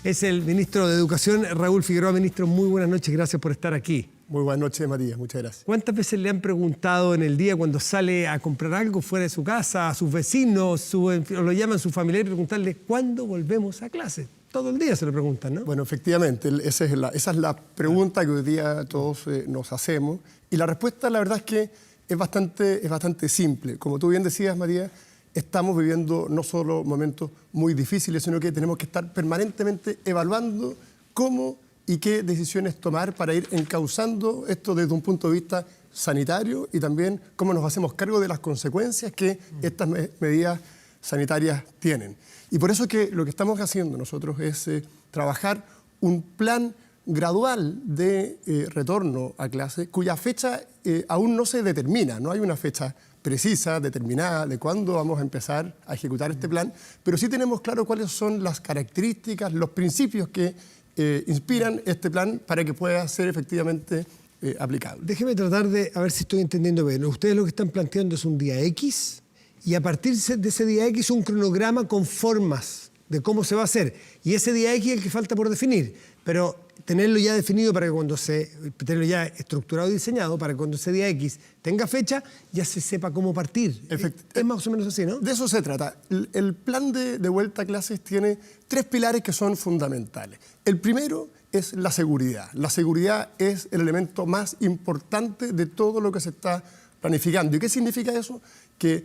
Es el ministro de Educación, Raúl Figueroa. Ministro, muy buenas noches, gracias por estar aquí. Muy buenas noches, Matías, muchas gracias. ¿Cuántas veces le han preguntado en el día cuando sale a comprar algo fuera de su casa, a sus vecinos, o lo llaman sus familiares, preguntarle ¿cuándo volvemos a clase? Todo el día se lo preguntan, ¿no? Bueno, efectivamente, esa es la pregunta que hoy día todos nos hacemos. Y la respuesta, la verdad es que es bastante simple. Como tú bien decías, Matías, estamos viviendo no solo momentos muy difíciles, sino que tenemos que estar permanentemente evaluando cómo y qué decisiones tomar para ir encauzando esto desde un punto de vista sanitario y también cómo nos hacemos cargo de las consecuencias que estas medidas sanitarias tienen. Y por eso que lo que estamos haciendo nosotros es trabajar un plan gradual de retorno a clase cuya fecha aún no se determina, no hay una fecha precisa, determinada, de cuándo vamos a empezar a ejecutar este plan, pero sí tenemos claro cuáles son las características, los principios que inspiran este plan para que pueda ser efectivamente aplicable. Déjeme tratar de, a ver si estoy entendiendo bien. Ustedes lo que están planteando es un día X y a partir de ese día X un cronograma con formas de cómo se va a hacer. Y ese día X es el que falta por definir, pero tenerlo ya definido para que tenerlo ya estructurado y diseñado para que cuando ese día X tenga fecha, ya se sepa cómo partir. Es más o menos así, ¿no? De eso se trata. El plan de vuelta a clases tiene tres pilares que son fundamentales. El primero es la seguridad. La seguridad es el elemento más importante de todo lo que se está planificando. ¿Y qué significa eso? Que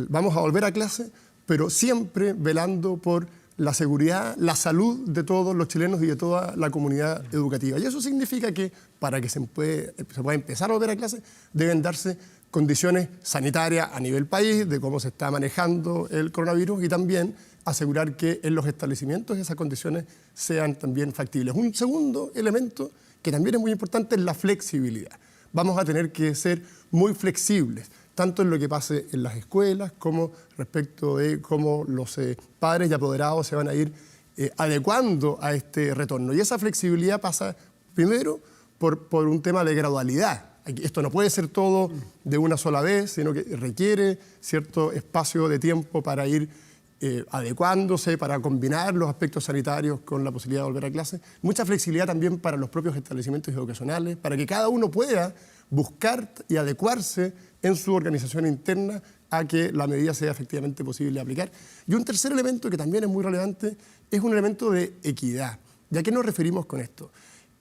vamos a volver a clase, pero siempre velando por la seguridad, la salud de todos los chilenos y de toda la comunidad educativa. Y eso significa que para que se pueda empezar a volver a clase deben darse condiciones sanitarias a nivel país, de cómo se está manejando el coronavirus y también asegurar que en los establecimientos esas condiciones sean también factibles. Un segundo elemento que también es muy importante es la flexibilidad. Vamos a tener que ser muy flexibles, tanto en lo que pase en las escuelas como respecto de cómo los padres y apoderados se van a ir adecuando a este retorno. Y esa flexibilidad pasa primero por un tema de gradualidad. Esto no puede ser todo de una sola vez, sino que requiere cierto espacio de tiempo para ir adecuándose, para combinar los aspectos sanitarios con la posibilidad de volver a clase. Mucha flexibilidad también para los propios establecimientos educacionales, para que cada uno pueda buscar y adecuarse en su organización interna a que la medida sea efectivamente posible de aplicar. Y un tercer elemento que también es muy relevante es un elemento de equidad. ¿Y a qué nos referimos con esto?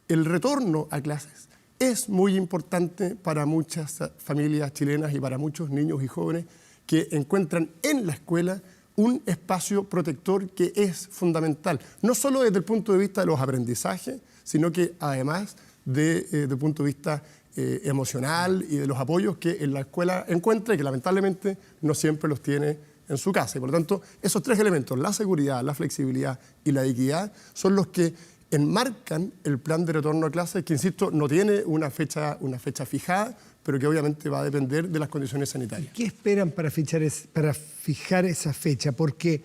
El retorno a clases es muy importante para muchas familias chilenas y para muchos niños y jóvenes que encuentran en la escuela un espacio protector que es fundamental, no solo desde el punto de vista de los aprendizajes, sino que además desde el punto de vista emocional y de los apoyos que en la escuela encuentra y que lamentablemente no siempre los tiene en su casa. Y por lo tanto, esos tres elementos, la seguridad, la flexibilidad y la equidad, son los que enmarcan el plan de retorno a clases, que, insisto, no tiene una fecha fijada, pero que obviamente va a depender de las condiciones sanitarias. ¿Qué esperan para fijar esa fecha? Porque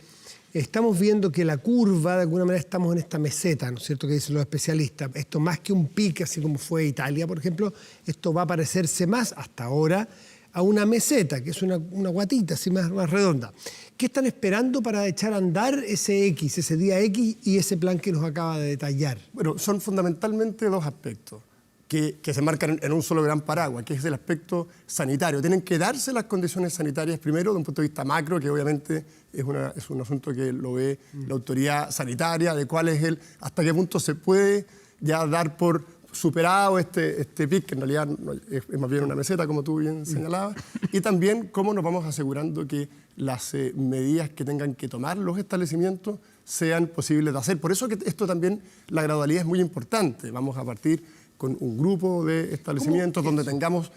estamos viendo que la curva, de alguna manera, estamos en esta meseta, ¿no es cierto?, que dicen los especialistas. Esto más que un pique, así como fue Italia, por ejemplo, esto va a parecerse más, hasta ahora, a una meseta, que es una guatita así más redonda. ¿Qué están esperando para echar a andar ese X, ese día X y ese plan que nos acaba de detallar? Bueno, son fundamentalmente dos aspectos que se marcan en un solo gran paraguas, que es el aspecto sanitario. Tienen que darse las condiciones sanitarias primero, de un punto de vista macro, que obviamente es un asunto que lo ve la autoridad sanitaria, de cuál es hasta qué punto se puede ya dar por superado este pic, que en realidad es más bien una meseta, como tú bien señalabas, y también cómo nos vamos asegurando que las medidas que tengan que tomar los establecimientos sean posibles de hacer. Por eso que esto también, la gradualidad es muy importante. Vamos a partir con un grupo de establecimientos donde tengamos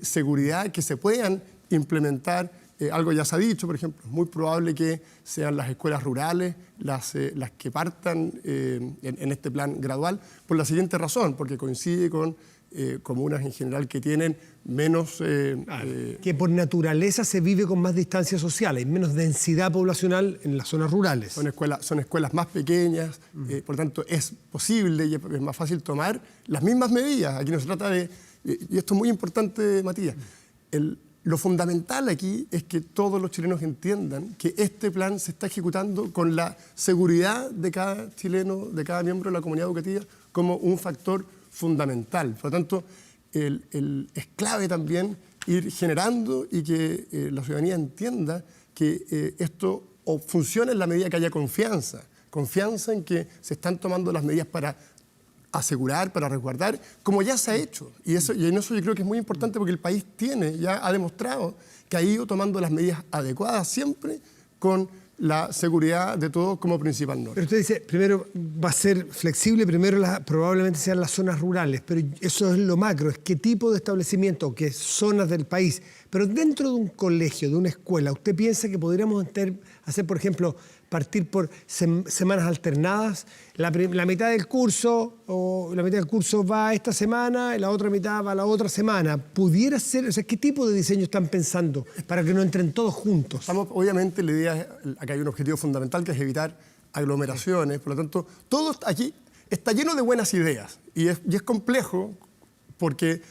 seguridad, que se puedan implementar. Algo ya se ha dicho, por ejemplo, es muy probable que sean las escuelas rurales las que partan en este plan gradual, por la siguiente razón, porque coincide con comunas en general que tienen menos... que por naturaleza se vive con más distancia social, hay menos densidad poblacional en las zonas rurales. Son escuelas más pequeñas, por lo tanto es posible y es más fácil tomar las mismas medidas. Aquí no se trata de... Y esto es muy importante, Matías. Lo fundamental aquí es que todos los chilenos entiendan que este plan se está ejecutando con la seguridad de cada chileno, de cada miembro de la comunidad educativa, como un factor fundamental. Por lo tanto, es clave también ir generando y que la ciudadanía entienda que esto funciona en la medida que haya confianza en que se están tomando las medidas para asegurar, para resguardar, como ya se ha hecho. Y en eso yo creo que es muy importante porque el país ya ha demostrado que ha ido tomando las medidas adecuadas siempre con la seguridad de todos como principal norte. Pero usted dice, primero va a ser flexible, primero probablemente sean las zonas rurales, pero eso es lo macro, es qué tipo de establecimiento, qué zonas del país. Pero dentro de un colegio, de una escuela, ¿usted piensa que podríamos hacer, por ejemplo, partir por semanas alternadas? La mitad del curso va esta semana y la otra mitad va la otra semana. ¿Pudiera ser? O sea, ¿qué tipo de diseño están pensando para que no entren todos juntos? Obviamente la idea es, acá hay un objetivo fundamental que es evitar aglomeraciones, por lo tanto, todo aquí está lleno de buenas ideas y es complejo porque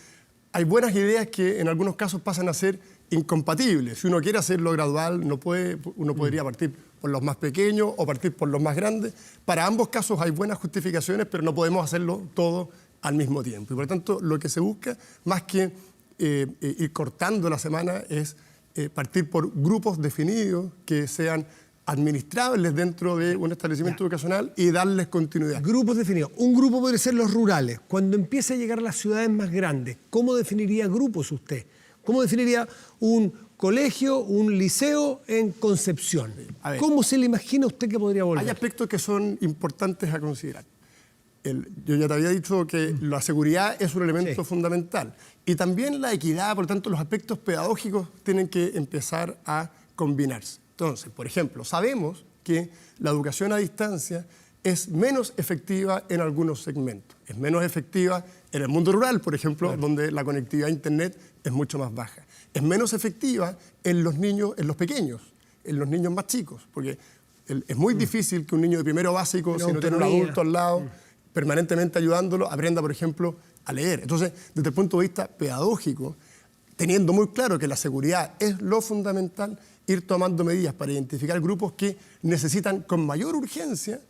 hay buenas ideas que en algunos casos pasan a ser incompatibles. Si uno quiere hacerlo gradual, uno podría partir por los más pequeños o partir por los más grandes. Para ambos casos hay buenas justificaciones, pero no podemos hacerlo todo al mismo tiempo. Y por lo tanto, lo que se busca, más que ir cortando la semana, es partir por grupos definidos que sean administrables dentro de un establecimiento educacional y darles continuidad. Grupos definidos. Un grupo podría ser los rurales. Cuando empiece a llegar a las ciudades más grandes, ¿cómo definiría grupos usted? ¿Cómo definiría un colegio, un liceo en Concepción? ¿Cómo se le imagina usted que podría volver? Hay aspectos que son importantes a considerar. Yo ya te había dicho que la seguridad es un elemento fundamental. Y también la equidad, por lo tanto, los aspectos pedagógicos tienen que empezar a combinarse. Entonces, por ejemplo, sabemos que la educación a distancia es menos efectiva en algunos segmentos. Es menos efectiva en el mundo rural, por ejemplo, donde la conectividad a Internet es mucho más baja. Es menos efectiva en los niños, en los pequeños, en los niños más chicos, porque es muy difícil que un niño de primero básico, si no tiene un adulto al lado, permanentemente ayudándolo, aprenda, por ejemplo, a leer. Entonces, desde el punto de vista pedagógico, teniendo muy claro que la seguridad es lo fundamental, ir tomando medidas para identificar grupos que necesitan con mayor urgencia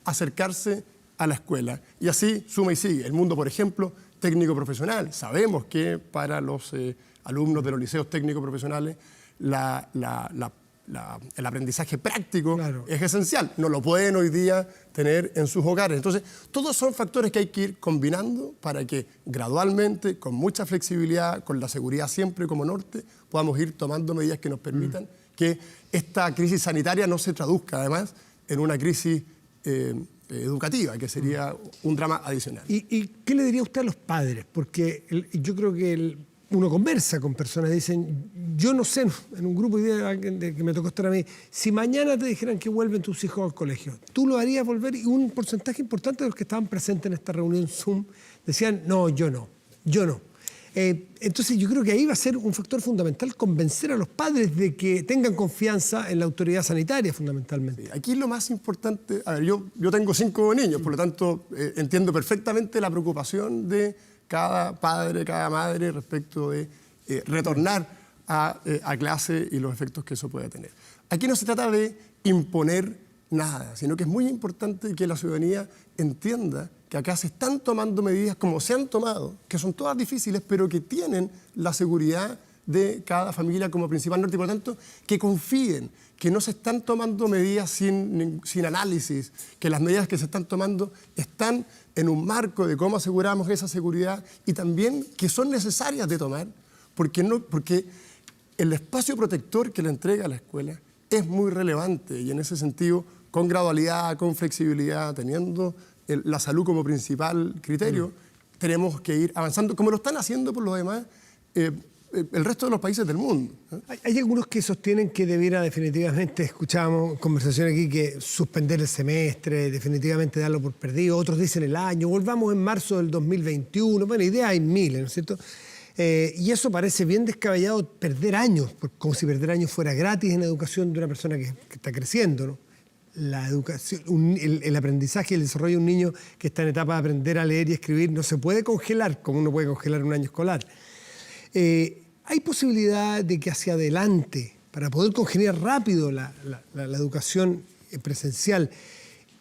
acercarse a la escuela. Y así suma y sigue. El mundo, por ejemplo, técnico-profesional. Sabemos que para los alumnos de los liceos técnico-profesionales el aprendizaje práctico es esencial. No lo pueden hoy día tener en sus hogares. Entonces, todos son factores que hay que ir combinando para que gradualmente, con mucha flexibilidad, con la seguridad siempre como norte, podamos ir tomando medidas que nos permitan que esta crisis sanitaria no se traduzca, además, en una crisis educativa, que sería un drama adicional. ¿Y qué le diría usted a los padres? Porque yo creo que uno conversa con personas, dicen, yo no sé, en un grupo de que me tocó estar a mí, si mañana te dijeran que vuelven tus hijos al colegio, ¿tú lo harías volver? Y un porcentaje importante de los que estaban presentes en esta reunión Zoom decían, no, yo no. Entonces yo creo que ahí va a ser un factor fundamental convencer a los padres de que tengan confianza en la autoridad sanitaria, fundamentalmente. Sí, aquí lo más importante, a ver, yo tengo 5 niños, por lo tanto entiendo perfectamente la preocupación de cada padre, cada madre respecto de retornar a clase y los efectos que eso puede tener. Aquí no se trata de imponer nada, sino que es muy importante que la ciudadanía entienda que acá se están tomando medidas como se han tomado, que son todas difíciles, pero que tienen la seguridad de cada familia como principal norte y por lo tanto que confíen, que no se están tomando medidas sin análisis, que las medidas que se están tomando están en un marco de cómo aseguramos esa seguridad y también que son necesarias de tomar, porque el espacio protector que le entrega la escuela es muy relevante y en ese sentido, con gradualidad, con flexibilidad, teniendo la salud como principal criterio, tenemos que ir avanzando, como lo están haciendo por lo demás el resto de los países del mundo. Hay algunos que sostienen que debiera definitivamente, escuchábamos conversaciones aquí, que suspender el semestre, definitivamente darlo por perdido, otros dicen el año, volvamos en marzo del 2021, bueno, ideas hay miles, ¿no es cierto? Y eso parece bien descabellado, perder años, como si perder años fuera gratis en la educación de una persona que está creciendo, ¿no? La educación, el aprendizaje y el desarrollo de un niño que está en etapa de aprender a leer y escribir no se puede congelar como uno puede congelar un año escolar. ¿Hay posibilidad de que hacia adelante, para poder congeniar rápido la educación presencial,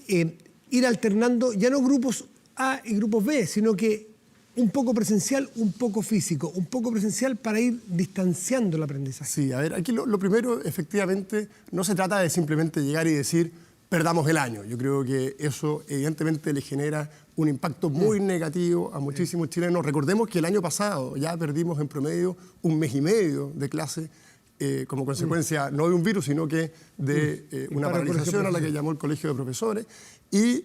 ir alternando ya no grupos A y grupos B, sino que un poco presencial, un poco físico, un poco presencial para ir distanciando el aprendizaje? Sí, a ver, aquí lo primero, efectivamente, no se trata de simplemente llegar y decir perdamos el año. Yo creo que eso evidentemente le genera un impacto muy negativo a muchísimos chilenos. Recordemos que el año pasado ya perdimos en promedio 1 mes y medio de clase como consecuencia no de un virus, sino que de una paralización a la que llamó el Colegio de Profesores. Y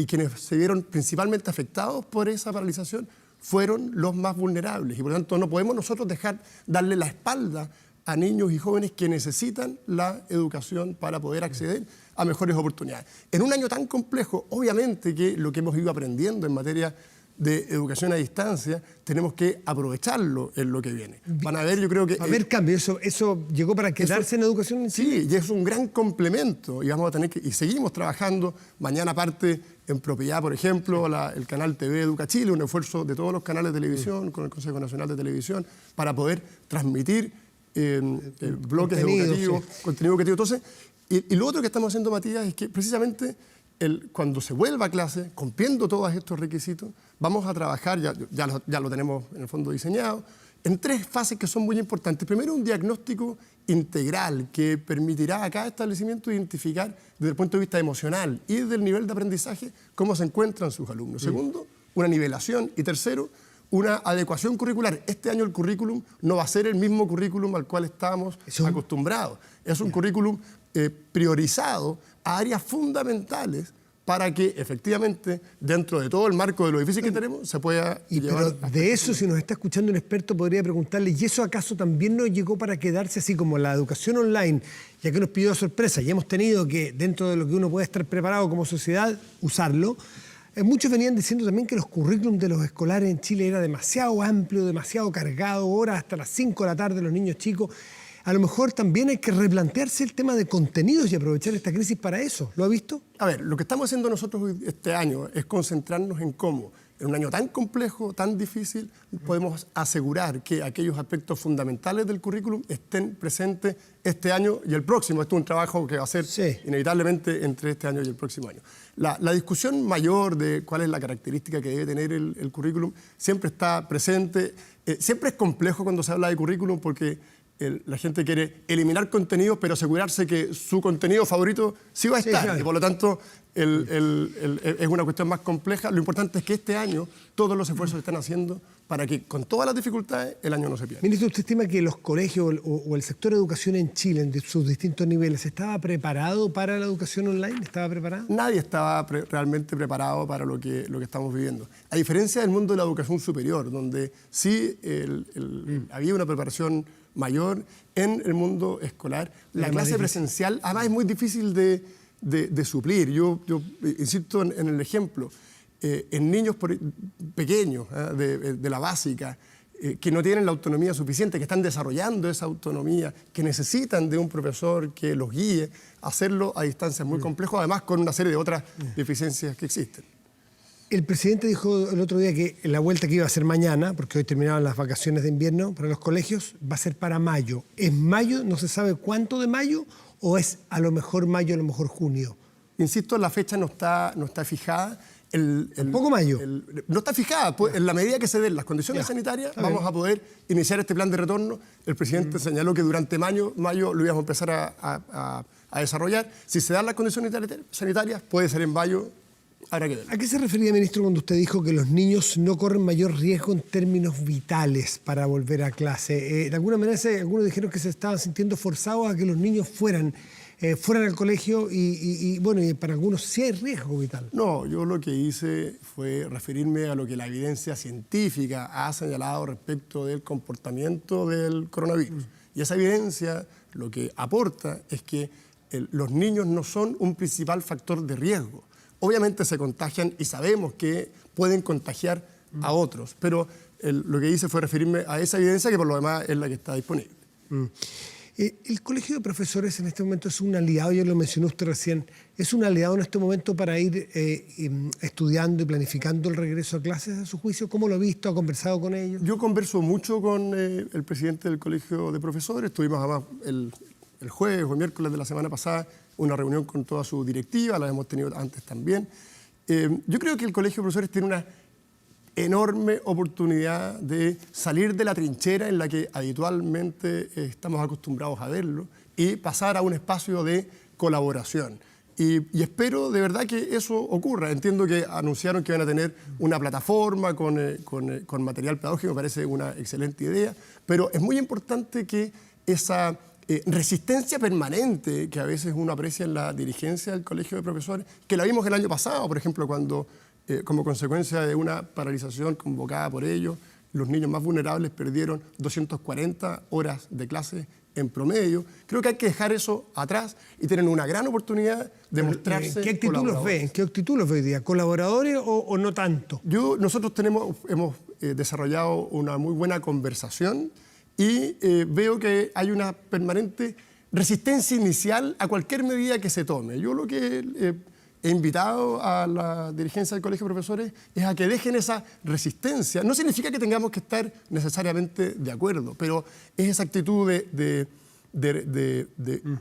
quienes se vieron principalmente afectados por esa paralización fueron los más vulnerables. Y por lo tanto no podemos nosotros darle la espalda a niños y jóvenes que necesitan la educación para poder acceder a mejores oportunidades. En un año tan complejo, obviamente que lo que hemos ido aprendiendo en materia de educación a distancia, tenemos que aprovecharlo en lo que viene. Van a ver, yo creo que... Va a haber cambio, eso llegó para quedarse en educación en Chile. Sí, y es un gran complemento, y vamos a tener que, y seguimos trabajando. Mañana parte en propiedad, por ejemplo, el canal TV Educa Chile, un esfuerzo de todos los canales de televisión, con el Consejo Nacional de Televisión, para poder transmitir bloques educativos, contenido educativo. Entonces, y lo otro que estamos haciendo, Matías, es que precisamente cuando se vuelva a clase, cumpliendo todos estos requisitos, vamos a trabajar, ya lo tenemos en el fondo diseñado, en 3 fases que son muy importantes. Primero, un diagnóstico integral que permitirá a cada establecimiento identificar desde el punto de vista emocional y desde el nivel de aprendizaje cómo se encuentran sus alumnos. Segundo, una nivelación. Y tercero, una adecuación curricular. Este año el currículum no va a ser el mismo currículum al cual estábamos acostumbrados. Es un currículum priorizado a áreas fundamentales para que efectivamente, dentro de todo el marco de lo difícil que tenemos, se pueda llevar... Pero de eso, si nos está escuchando un experto, podría preguntarle, ¿y eso acaso también nos llegó para quedarse, así como la educación online, ya que nos pidió sorpresa y hemos tenido que, dentro de lo que uno puede estar preparado como sociedad, usarlo? Muchos venían diciendo también que los currículums de los escolares en Chile era demasiado amplio, demasiado cargado, horas hasta las 5 de la tarde, los niños chicos. A lo mejor también hay que replantearse el tema de contenidos y aprovechar esta crisis para eso. ¿Lo ha visto? A ver, lo que estamos haciendo nosotros este año es concentrarnos en cómo, en un año tan complejo, tan difícil, podemos asegurar que aquellos aspectos fundamentales del currículum estén presentes este año y el próximo. Esto es un trabajo que va a ser inevitablemente entre este año y el próximo año. La discusión mayor de cuál es la característica que debe tener el currículum siempre está presente. Siempre es complejo cuando se habla de currículum porque la gente quiere eliminar contenidos, pero asegurarse que su contenido favorito sí va a estar. Claro. Y por lo tanto, es una cuestión más compleja. Lo importante es que este año todos los esfuerzos se están haciendo para que, con todas las dificultades, el año no se pierda. Ministro, ¿usted estima que los colegios o el sector de educación en Chile, en sus distintos niveles, estaba preparado para la educación online? ¿Estaba preparado? Nadie estaba realmente preparado para lo que estamos viviendo. A diferencia del mundo de la educación superior, donde sí había una preparación mayor, en el mundo escolar, la clase presencial, además es muy difícil de suplir. Yo insisto en el ejemplo, en niños pequeños de la básica, que no tienen la autonomía suficiente, que están desarrollando esa autonomía, que necesitan de un profesor que los guíe, hacerlo a distancia es muy complejo, además con una serie de otras deficiencias que existen. El presidente dijo el otro día que la vuelta que iba a ser mañana, porque hoy terminaban las vacaciones de invierno para los colegios, va a ser para mayo. ¿Es mayo? ¿No se sabe cuánto de mayo? ¿O es a lo mejor mayo, a lo mejor junio? Insisto, la fecha no está fijada. ¿Tampoco mayo? No está fijada. Pues, en la medida que se den las condiciones sanitarias, vamos a poder iniciar este plan de retorno. El presidente señaló que durante mayo lo íbamos a empezar a desarrollar. Si se dan las condiciones sanitarias, puede ser en mayo. Habrá que ver. ¿A qué se refería, ministro, cuando usted dijo que los niños no corren mayor riesgo en términos vitales para volver a clase? De alguna manera, algunos dijeron que se estaban sintiendo forzados a que los niños fueran al colegio y para algunos sí hay riesgo vital. No, yo lo que hice fue referirme a lo que la evidencia científica ha señalado respecto del comportamiento del coronavirus. Y esa evidencia lo que aporta es que los niños no son un principal factor de riesgo. Obviamente se contagian y sabemos que pueden contagiar a otros, pero lo que hice fue referirme a esa evidencia que por lo demás es la que está disponible. El Colegio de Profesores en este momento es un aliado, ya lo mencionó usted recién, es un aliado en este momento para ir estudiando y planificando el regreso a clases, a su juicio. ¿Cómo lo ha visto? ¿Ha conversado con ellos? Yo converso mucho con el presidente del Colegio de Profesores. Tuvimos además el jueves o el miércoles de la semana pasada una reunión con toda su directiva, la hemos tenido antes también. Yo creo que el Colegio de Profesores tiene una enorme oportunidad de salir de la trinchera en la que habitualmente estamos acostumbrados a verlo y pasar a un espacio de colaboración. Y espero de verdad que eso ocurra. Entiendo que anunciaron que van a tener una plataforma con material pedagógico, me parece una excelente idea, pero es muy importante que esa resistencia permanente que a veces uno aprecia en la dirigencia del Colegio de Profesores, que la vimos el año pasado, por ejemplo, cuando como consecuencia de una paralización convocada por ellos, los niños más vulnerables perdieron 240 horas de clase en promedio. Creo que hay que dejar eso atrás y tienen una gran oportunidad de mostrarse. ¿En qué actitud los ve? ¿En qué actitud los ve hoy día? ¿Colaboradores o no tanto? Nosotros hemos desarrollado una muy buena conversación y veo que hay una permanente resistencia inicial a cualquier medida que se tome. Yo lo que he invitado a la dirigencia del Colegio de Profesores es a que dejen esa resistencia. No significa que tengamos que estar necesariamente de acuerdo, pero es esa actitud de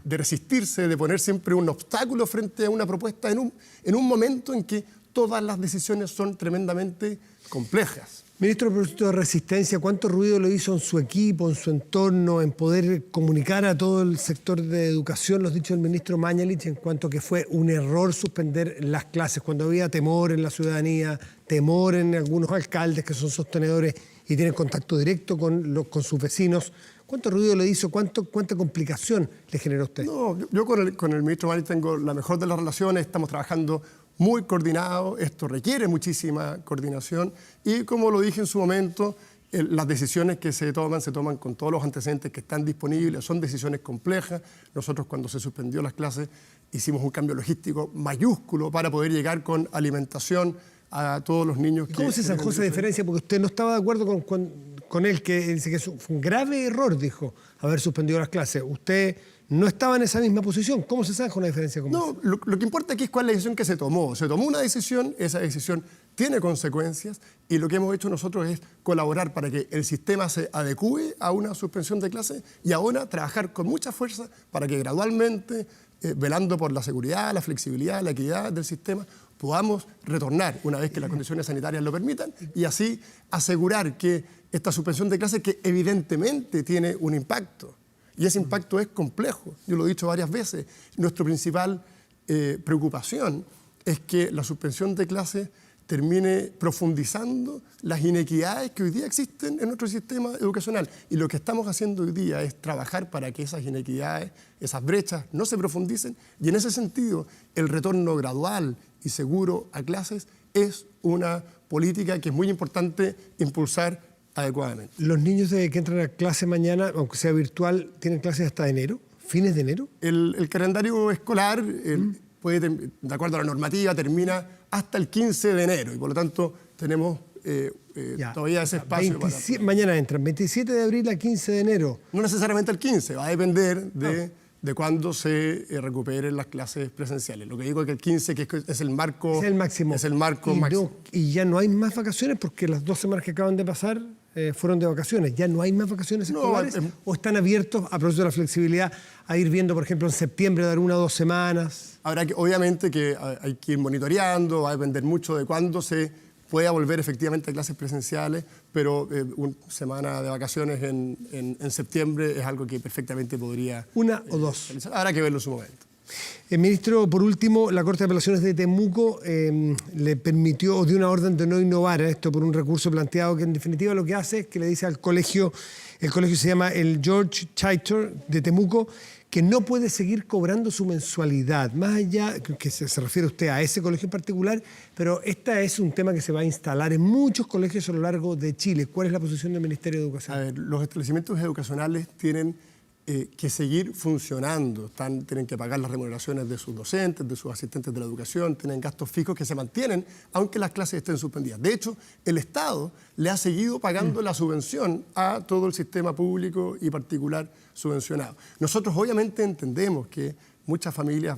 resistirse, de poner siempre un obstáculo frente a una propuesta en un momento en que todas las decisiones son tremendamente complejas. Ministro, a propósito de resistencia, ¿cuánto ruido le hizo en su equipo, en su entorno, en poder comunicar a todo el sector de educación los dichos del ministro Mañalich en cuanto a que fue un error suspender las clases, cuando había temor en la ciudadanía, temor en algunos alcaldes que son sostenedores y tienen contacto directo con sus vecinos? ¿Cuánto ruido le hizo? ¿Cuánta complicación le generó a usted? No, yo con el ministro Mañalich tengo la mejor de las relaciones, estamos trabajando muy coordinado, esto requiere muchísima coordinación y como lo dije en su momento, las decisiones que se toman con todos los antecedentes que están disponibles, son decisiones complejas. Nosotros cuando se suspendió las clases hicimos un cambio logístico mayúsculo para poder llegar con alimentación a todos los niños. ¿Cómo se zanjó esa diferencia? Porque usted no estaba de acuerdo con él, que dice que fue un grave error, dijo, haber suspendido las clases. Usted no estaba en esa misma posición. ¿Cómo se zanja una diferencia como esa? No, lo que importa aquí es cuál es la decisión que se tomó. Se tomó una decisión, esa decisión tiene consecuencias y lo que hemos hecho nosotros es colaborar para que el sistema se adecúe a una suspensión de clases y ahora trabajar con mucha fuerza para que gradualmente, velando por la seguridad, la flexibilidad, la equidad del sistema, podamos retornar una vez que las condiciones sanitarias lo permitan y así asegurar que esta suspensión de clases, que evidentemente tiene un impacto, y ese impacto es complejo, yo lo he dicho varias veces, nuestra principal preocupación es que la suspensión de clases termine profundizando las inequidades que hoy día existen en nuestro sistema educacional. Y lo que estamos haciendo hoy día es trabajar para que esas inequidades, esas brechas, no se profundicen. Y en ese sentido, el retorno gradual y seguro a clases es una política que es muy importante impulsar adecuadamente. ¿Los niños que entran a clase mañana, aunque sea virtual, tienen clases hasta enero? ¿Fines de enero? El calendario escolar, de acuerdo a la normativa, termina hasta el 15 de enero y por lo tanto tenemos todavía ese espacio. Mañana entran, 27 de abril a 15 de enero. No necesariamente el 15, va a depender de cuándo se recuperen las clases presenciales. Lo que digo es que el 15 que es el marco, es el máximo. Es el marco máximo. Y ya no hay más vacaciones porque las 2 semanas que acaban de pasar fueron de vacaciones. ¿Ya no hay más vacaciones escolares? ¿O están abiertos, a propósito de la flexibilidad, a ir viendo, por ejemplo, en septiembre, dar 1 o 2 semanas? Obviamente que hay que ir monitoreando, va a depender mucho de cuándo se pueda volver efectivamente a clases presenciales, pero una semana de vacaciones en septiembre es algo que perfectamente podría... 1 o 2. Realizar. Habrá que verlo en su momento. Ministro, por último, la Corte de Apelaciones de Temuco le permitió o dio una orden de no innovar esto por un recurso planteado que en definitiva lo que hace es que le dice al colegio, el colegio se llama el George Chaytor de Temuco, que no puede seguir cobrando su mensualidad, más allá, que se refiere usted a ese colegio en particular, pero este es un tema que se va a instalar en muchos colegios a lo largo de Chile. ¿Cuál es la posición del Ministerio de Educación? A ver, los establecimientos educacionales tienen que seguir funcionando. Tienen que pagar las remuneraciones de sus docentes, de sus asistentes de la educación, tienen gastos fijos que se mantienen aunque las clases estén suspendidas. De hecho, el Estado le ha seguido pagando la subvención a todo el sistema público y particular subvencionado. Nosotros obviamente entendemos que muchas familias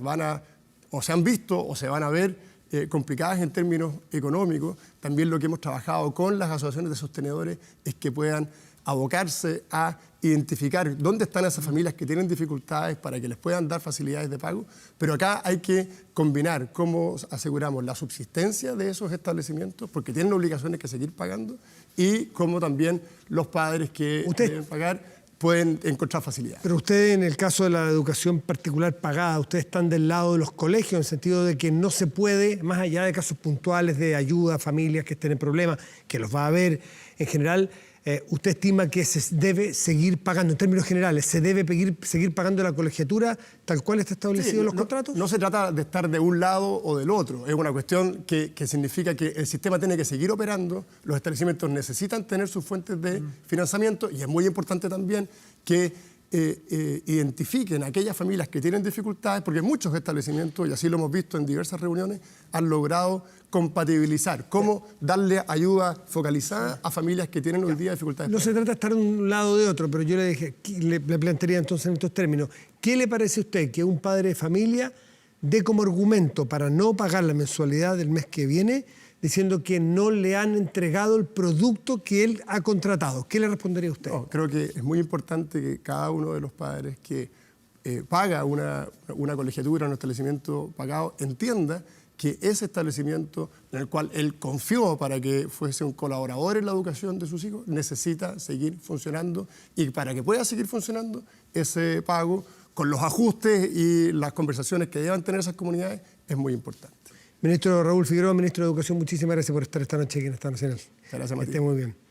o se han visto o se van a ver complicadas en términos económicos. También lo que hemos trabajado con las asociaciones de sostenedores es que puedan abocarse a identificar dónde están esas familias que tienen dificultades para que les puedan dar facilidades de pago, pero acá hay que combinar cómo aseguramos la subsistencia de esos establecimientos, porque tienen obligaciones que seguir pagando, y cómo también los padres que deben pagar pueden encontrar facilidades. Pero ustedes, en el caso de la educación particular pagada, ustedes están del lado de los colegios, en el sentido de que no se puede, más allá de casos puntuales de ayuda a familias que estén en problemas, que los va a haber en general. ¿Usted estima que se debe seguir pagando, en términos generales, se debe seguir pagando la colegiatura tal cual está establecido en los contratos? No se trata de estar de un lado o del otro, es una cuestión que significa que el sistema tiene que seguir operando, los establecimientos necesitan tener sus fuentes de financiamiento, y es muy importante también que identifiquen a aquellas familias que tienen dificultades, porque muchos establecimientos, y así lo hemos visto en diversas reuniones, han logrado compatibilizar, cómo darle ayuda focalizada a familias que tienen hoy día dificultades. No se trata de estar de un lado o de otro, pero yo le plantearía entonces en estos términos, ¿qué le parece a usted que un padre de familia dé como argumento para no pagar la mensualidad del mes que viene, diciendo que no le han entregado el producto que él ha contratado? ¿Qué le respondería a usted? No, creo que es muy importante que cada uno de los padres que paga una colegiatura, un establecimiento pagado, entienda que ese establecimiento en el cual él confió para que fuese un colaborador en la educación de sus hijos necesita seguir funcionando, y para que pueda seguir funcionando ese pago, con los ajustes y las conversaciones que deban tener esas comunidades, es muy importante. Ministro Raúl Figueroa, ministro de Educación, muchísimas gracias por estar esta noche aquí en Estado Nacional. Gracias, Matías. Que esté muy bien.